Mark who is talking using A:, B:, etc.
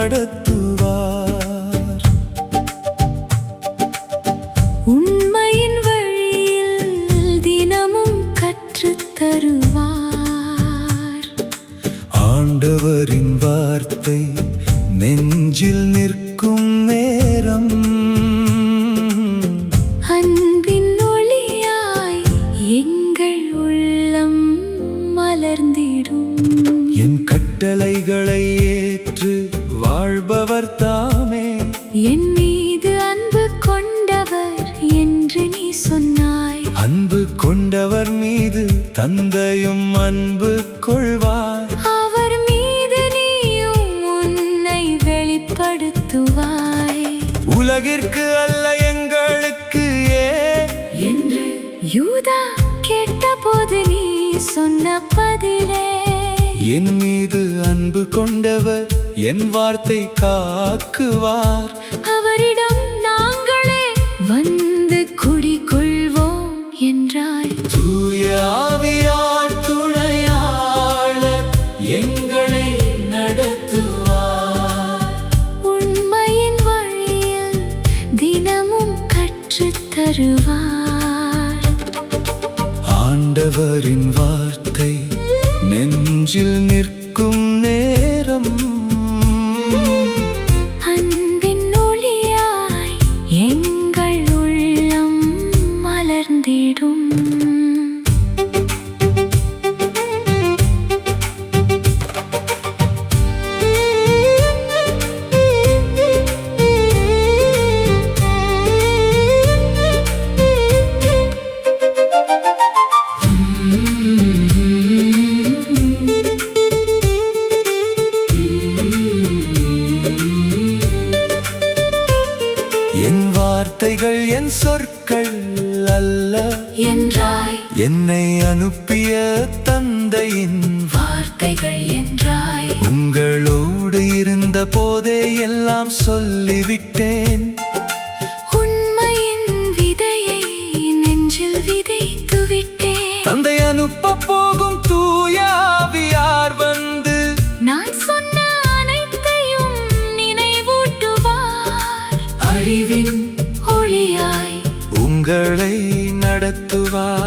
A: நடத்துவார்.
B: உண்மையின் வழியில் தினமும் கற்றுத் தருவார்.
A: ஆண்டவரின் வார்த்தை நெஞ்சில் நிற்கும் நேரம்
B: அன்பின் ஒளியாய் எங்கள் உள்ளம் மலர்ந்திடும்.
A: என் கட்டளைகளை ஏற்று வாழ்பவர் தாமே.
B: என் மீது அன்பு கொண்டவர் என்று நீ சொன்னாய்.
A: அன்பு கொண்டவர் மீது தந்தையும் அன்பு கொள்வார்.
B: அவர் மீது நீயும் உன்னை வெளிப்படுத்துவாய்.
A: உலகிற்கு அல்ல எங்களுக்கு
B: என்று யூதா கேட்டபோது நீ சொன்ன பதிலே,
A: என் மீது அன்பு கொண்டவர் என் வார்த்தை காக்குவார்.
B: அவரிடம் நாங்களே வந்து குடிகொள்வோம் என்றாய்.
A: தூய ஆவியார் துணையாளர் எங்களை நடத்துவார்.
B: உண்மையின் வழியில் தினமும் கற்றுத் தருவார்.
A: ஆண்டவரின் வார்த்தை நெஞ்சில் நிற்கும் நேரம்
B: அன்பின் ஒளியாய் எங்கள் உள்ளம் மலர்ந்திடும்.
A: என் வார்த்தைகள் என் சொற்கள் அல்ல
B: என்றாய்.
A: என்னை அனுப்பிய தந்தையின்
B: வார்த்தைகள் என்றாய்.
A: உங்களோடு இருந்த போதே எல்லாம் சொல்லிவிட்டேன்.
B: உண்மையின் விதையை நெஞ்சில் விதைத்து விட்டேன்.
A: தந்தை அனுப்ப போகும் தூய ஆவியார் வந்து
B: நான் சொன்ன அனைத்தையும் நினைவூட்டுவார். அறிவின் ஒளியாய்
A: உங்களை நடத்துவார்.